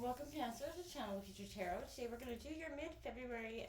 Welcome, Cancer, to Channel Future Tarot. Today we're going to do your mid-February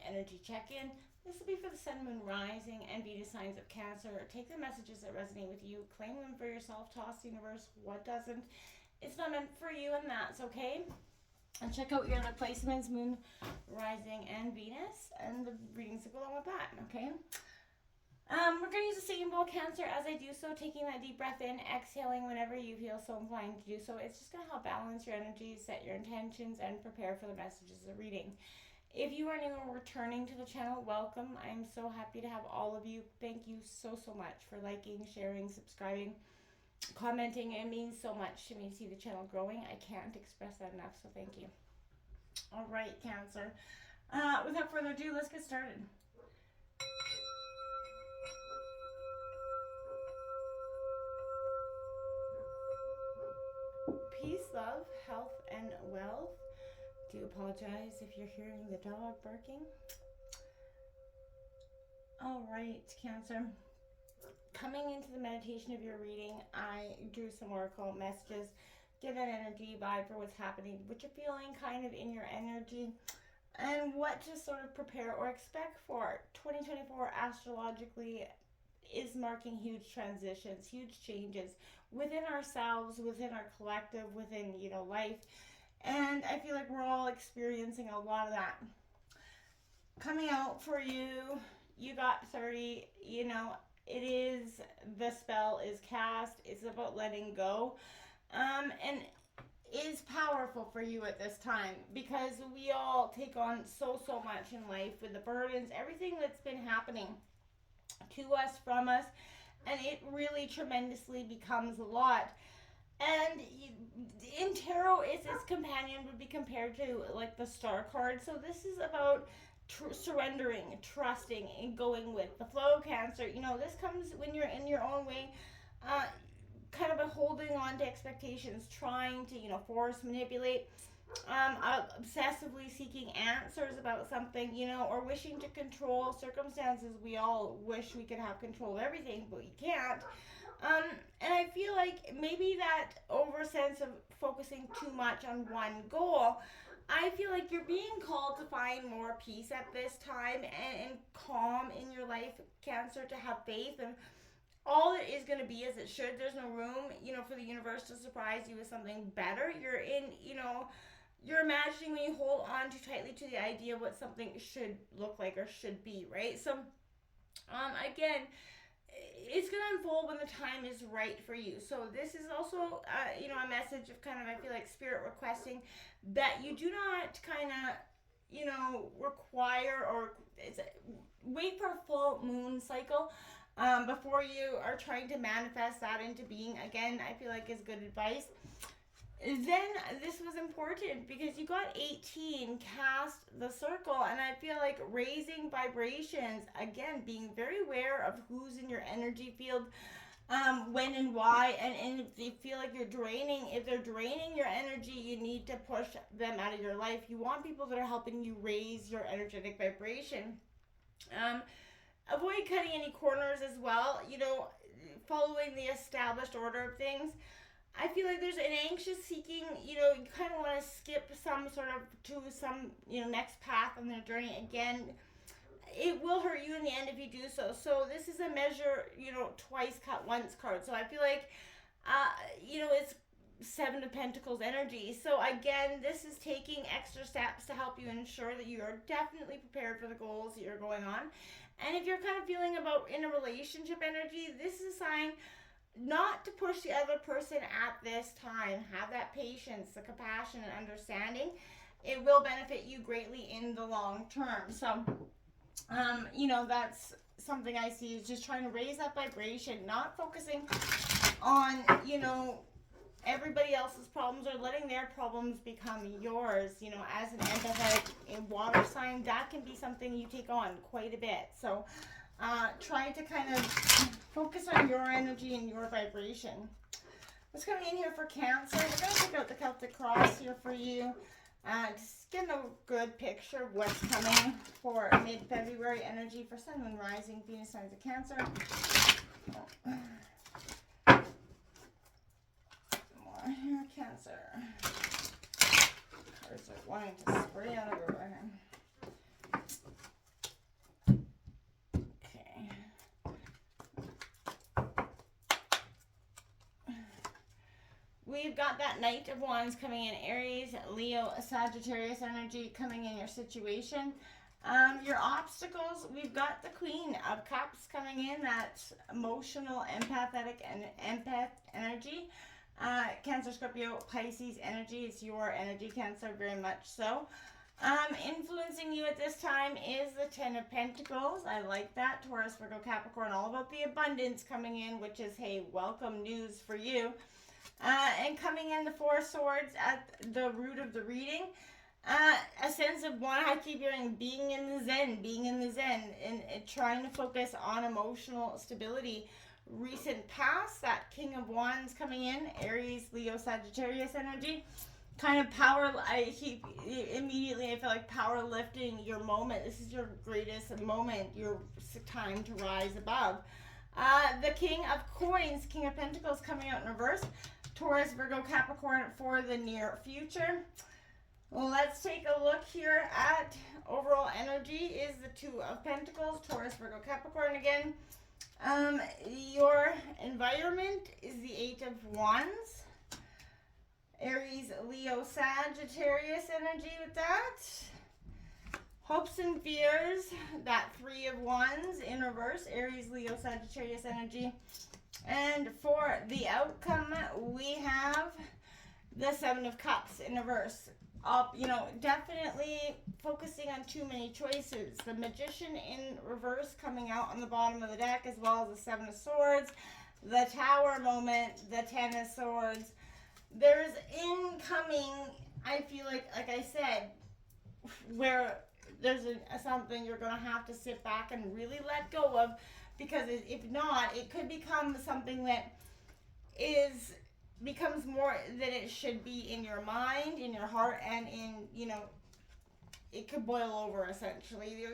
energy check-in. This will be for the Sun, Moon, Rising, and Venus signs of Cancer. Take the messages that resonate with you, claim them for yourself, toss the universe what doesn't. It's not meant for you, and that's okay. And check out your other placements, Moon, Rising, and Venus, and the readings that go along with that, okay? We're going to use the same bowl, Cancer, as I do so, taking that deep breath in, exhaling whenever you feel so inclined to do so. It's just going to help balance your energy, set your intentions, and prepare for the messages of the reading. If you are new or returning to the channel, welcome. I'm so happy to have all of you. Thank you so much for liking, sharing, subscribing, commenting. It means so much to me to see the channel growing. I can't express that enough, so thank you. All right, Cancer. Without further ado, let's get started. Peace, love, health, and wealth. Do apologize if you're hearing the dog barking. All right, Cancer. Coming into the meditation of your reading, I drew some oracle messages. Get an energy vibe for what's happening, what you're feeling kind of in your energy, and what to sort of prepare or expect for. 2024 astrologically is marking huge transitions, huge changes within ourselves, within our collective, within, life. And I feel like we're all experiencing a lot of that. Coming out for you, you got 30, it is, the spell is cast. It's about letting go. And is powerful for you at this time because we all take on so much in life with the burdens, everything that's been happening to us, from us, and it really tremendously becomes a lot. And in tarot, its companion would be compared to like the star card. So this is about surrendering, trusting, and going with the flow, Cancer. This comes when you're in your own way, kind of holding on to expectations, trying to, force, manipulate, obsessively seeking answers about something, or wishing to control circumstances. We all wish we could have control of everything, but you can't. And I feel like maybe that over sense of focusing too much on one goal, I feel like you're being called to find more peace at this time and calm in your life, Cancer, to have faith, and all it is going to be as it should. There's no room, for the universe to surprise you with something better. You're in, you're imagining when you hold on too tightly to the idea of what something should look like or should be, right? So, again, it's going to unfold when the time is right for you. So this is also, a message of kind of, I feel like, spirit requesting that you do not kind of, require or wait for a full moon cycle before you are trying to manifest that into being. Again, I feel like is good advice. Then this was important because you got 18, cast the circle, and I feel like raising vibrations, again, being very aware of who's in your energy field, when and why, and if you feel like if they're draining your energy, you need to push them out of your life. You want people that are helping you raise your energetic vibration. Avoid cutting any corners as well, following the established order of things. I feel like there's an anxious seeking, you kind of want to skip some sort of to some, next path on their journey. Again, it will hurt you in the end if you do so. So this is a measure, twice cut once card. So I feel like, it's Seven of Pentacles energy. So again, this is taking extra steps to help you ensure that you are definitely prepared for the goals that you're going on. And if you're kind of feeling about in a relationship energy, this is a sign not to push the other person at this time. Have that patience, the compassion, and understanding. It will benefit you greatly in the long term. So, that's something I see is just trying to raise that vibration, not focusing on, everybody else's problems or letting their problems become yours. As an empathetic water sign, that can be something you take on quite a bit. So, try to kind of focus on your energy and your vibration. What's coming in here for Cancer? We're going to take out the Celtic Cross here for you. Just get a good picture of what's coming for mid-February energy for Sun, Moon, Rising, Venus signs of Cancer. More here, Cancer. cards are wanting to spray out everywhere here. Okay. We've got that Knight of Wands coming in, Aries, Leo, Sagittarius energy coming in your situation. Your obstacles, we've got the Queen of Cups coming in, that emotional, empathetic, and empath energy. Cancer, Scorpio, Pisces energy. It's your energy, Cancer, very much so. Influencing you at this time is the Ten of Pentacles. I like that. Taurus, Virgo, Capricorn, all about the abundance coming in, which is, hey, welcome news for you. And coming in the Four of Swords at the root of the reading. A sense of one, I keep hearing being in the zen, and trying to focus on emotional stability. Recent past, that King of Wands coming in, Aries, Leo, Sagittarius energy. Kind of power, I feel like power lifting your moment. This is your greatest moment, your time to rise above. The King of Coins, King of Pentacles coming out in reverse. Taurus, Virgo, Capricorn for the near future. Let's take a look here at overall energy is the Two of Pentacles, Taurus, Virgo, Capricorn again. Your environment is the Eight of Wands. Aries, Leo, Sagittarius energy with that. Hopes and fears, that Three of Wands in reverse, Aries, Leo, Sagittarius energy. And for the outcome, we have the Seven of Cups in reverse. Definitely focusing on too many choices. The Magician in reverse coming out on the bottom of the deck, as well as the Seven of Swords, the Tower moment, the Ten of Swords. There's incoming, I feel like I said, where there's something you're going to have to sit back and really let go of, because if not, it could become something that becomes more than it should be in your mind, in your heart, and it could boil over essentially.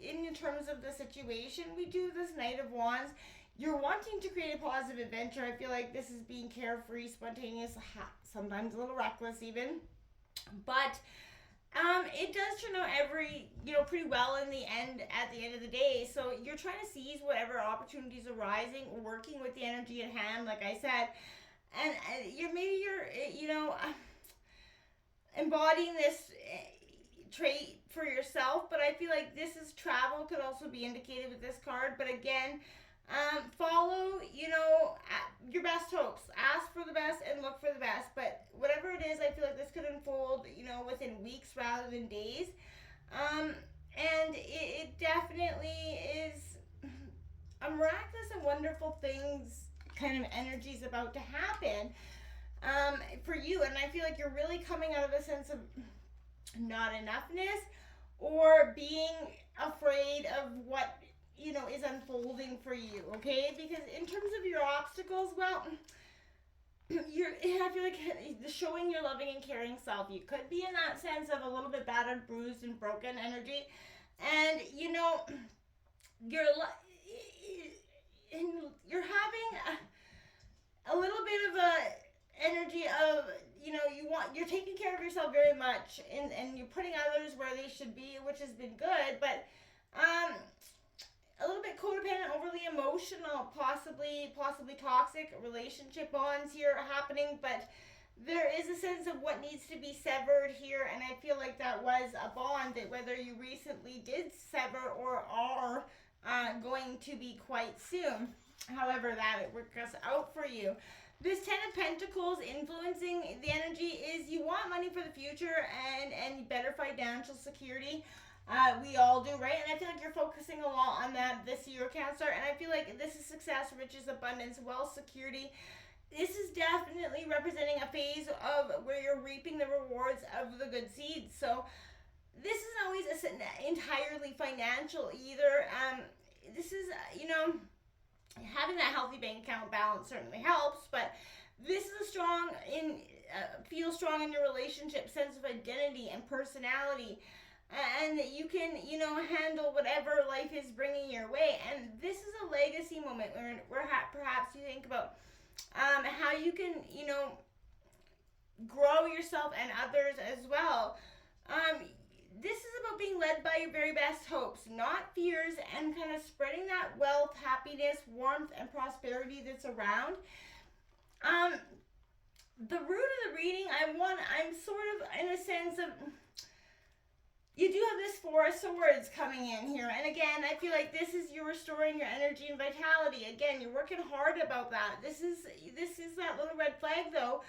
In terms of the situation, we do this Knight of Wands. You're wanting to create a positive adventure. I feel like this is being carefree, spontaneous, sometimes a little reckless even. But it does turn out pretty well in the end, at the end of the day. So you're trying to seize whatever opportunities arising, working with the energy at hand, like I said. And you're embodying this trait for yourself, but I feel like this is travel, could also be indicated with this card. But again, follow, your best hopes. Ask for the best and look for the best. But whatever it is, I feel like this could unfold, within weeks rather than days. And it definitely is a miraculous and wonderful things kind of energy is about to happen for you. And I feel like you're really coming out of a sense of not enoughness, or being afraid of what is unfolding for you, okay? Because in terms of your obstacles, well, I feel like showing your loving and caring self. You could be in that sense of a little bit battered, bruised, and broken energy, and you're having a little bit of a energy of you're taking care of yourself very much, and you're putting others where they should be, which has been good, but a little bit codependent, overly emotional, possibly toxic relationship bonds here happening. But there is a sense of what needs to be severed here, and I feel like that was a bond that whether you recently did sever or are going to be quite soon. However that it works out for you. This Ten of Pentacles influencing the energy is you want money for the future and better financial security. We all do, right? And I feel like you're focusing a lot on that this year, Cancer. And I feel like this is success, riches, abundance, wealth, security. This is definitely representing a phase of where you're reaping the rewards of the good seeds. So this isn't always entirely financial either. This is, having that healthy bank account balance certainly helps, but this is feel strong in your relationship, sense of identity and personality, and that you can, handle whatever life is bringing your way. And this is a legacy moment where perhaps you think about how you can, grow yourself and others as well. This is about being led by your very best hopes, not fears, and kind of spreading that wealth, happiness, warmth, and prosperity that's around. Um, the root of the reading, I'm sort of in a sense of, you do have this Four of Swords coming in here, and again, I feel like this is you restoring your energy and vitality. Again, you're working hard about that. This is that little red flag though,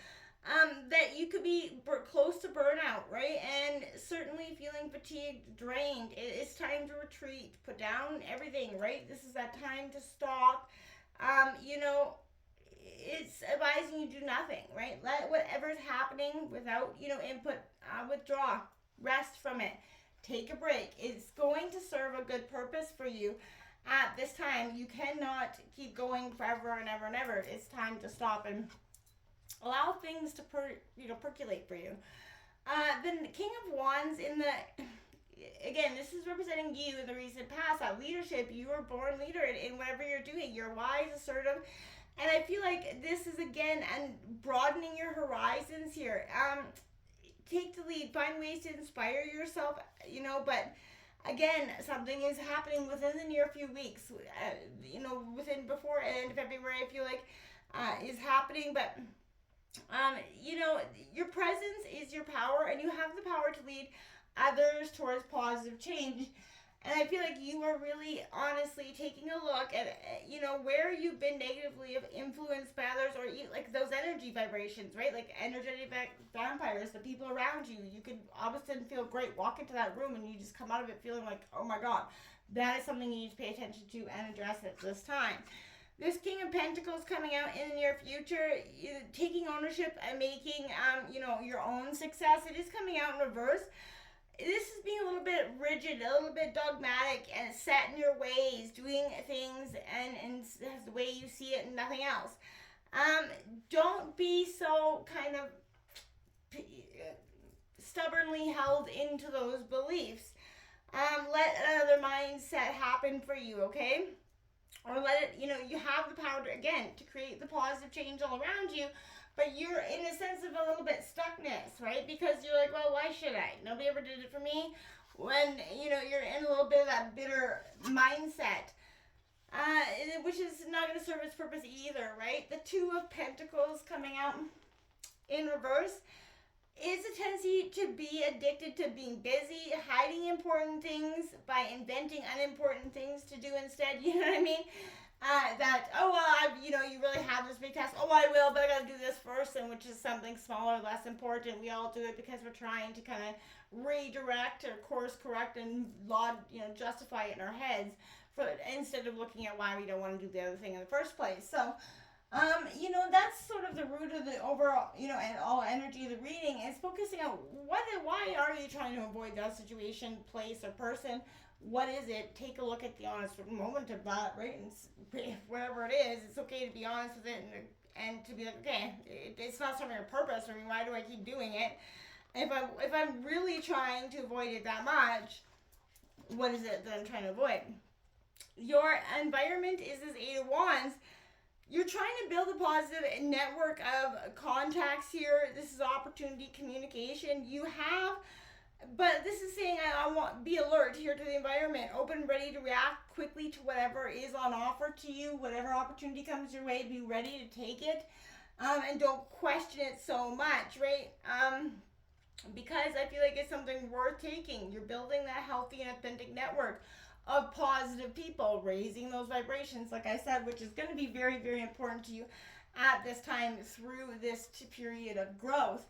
that you could be close to burnout, right? And certainly feeling fatigued, drained. It's time to retreat, put down everything, right? This is that time to stop. You know, it's advising you do nothing, right? Let whatever's happening without, input, withdraw, rest from it. Take a break. It's going to serve a good purpose for you at this time. You cannot keep going forever and ever and ever. It's time to stop and allow things to percolate for you. The King of Wands again, this is representing you in the recent past, that leadership. You were born leader in whatever you're doing. You're wise, assertive, and I feel like this is again and broadening your horizons here. Take the lead, find ways to inspire yourself, but again, something is happening within the near few weeks, within before end of February, I feel like is happening, but your presence is your power, and you have the power to lead others towards positive change. And I feel like you are really honestly taking a look at, where you've been negatively influenced by others, or like those energy vibrations, right? Like energetic vampires, the people around you. You can all of a sudden feel great, walk into that room, and you just come out of it feeling like, oh my God, that is something you need to pay attention to and address at this time. This King of Pentacles coming out in the near future, taking ownership and making, your own success. It is coming out in reverse. This is being a little bit rigid, a little bit dogmatic, and set in your ways, doing things and the way you see it and nothing else. Don't be so kind of stubbornly held into those beliefs. Let another mindset happen for you, okay? Or let it, you have the power to create the positive change all around you. But you're in a sense of a little bit stuckness, right? Because you're like, well, why should I? Nobody ever did it for me. When, you're in a little bit of that bitter mindset, which is not going to serve its purpose either, right? The Two of Pentacles coming out in reverse is a tendency to be addicted to being busy, hiding important things by inventing unimportant things to do instead. You know what I mean? You really have this big task. Oh, I will, but I gotta do this first, and which is something smaller, less important. We all do it because we're trying to kind of redirect or course correct and justify it in our heads, instead of looking at why we don't want to do the other thing in the first place. So, that's sort of the root of the overall, and all energy of the reading is focusing on why are you trying to avoid that situation, place, or person. What is it? Take a look at the honest moment of that, right? And whatever it is, it's okay to be honest with it and to be like, okay, it's not serving a purpose for me. Why do I keep doing it? If I'm really trying to avoid it that much, what is it that I'm trying to avoid? Your environment is this Eight of Wands. You're trying to build a positive network of contacts here. This is opportunity, communication. But this is saying I want be alert here to the environment, open, ready to react quickly to whatever is on offer to you, whatever opportunity comes your way, be ready to take it, and don't question it so much, right? Because I feel like it's something worth taking. You're building that healthy and authentic network of positive people, raising those vibrations, like I said, which is going to be very, very important to you at this time through this period of growth.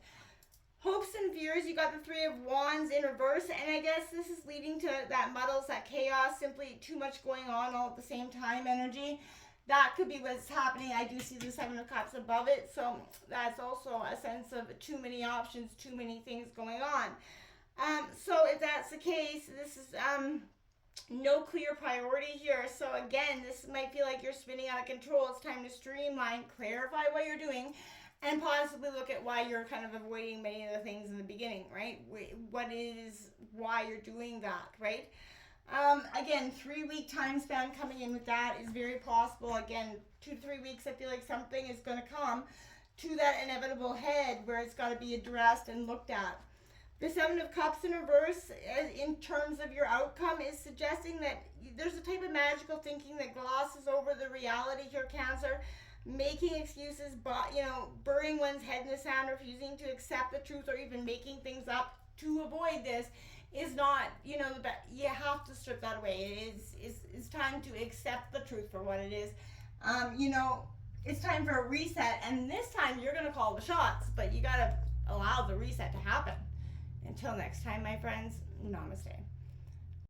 Hopes and fears, you got the Three of Wands in reverse, and I guess this is leading to that muddles, that chaos, simply too much going on all at the same time energy. That could be what's happening. I do see the Seven of Cups above it, so that's also a sense of too many options, too many things going on. So if that's the case, this is no clear priority here. So again, this might feel like you're spinning out of control. It's time to streamline, clarify what you're doing, and possibly look at why you're kind of avoiding many of the things in the beginning, right? Why you're doing that, right? Again, 3-week time span coming in with that is very possible. Again, 2 to 3 weeks, I feel like something is going to come to that inevitable head where it's got to be addressed and looked at. The Seven of Cups in reverse, in terms of your outcome, is suggesting that there's a type of magical thinking that glosses over the reality here, Cancer. Making excuses, but burying one's head in the sand, refusing to accept the truth, or even making things up to avoid this is not, the best. You have to strip that away. It's time to accept the truth for what it is. It's time for a reset, and this time you're gonna call the shots, but you gotta allow the reset to happen. Until next time, my friends, namaste.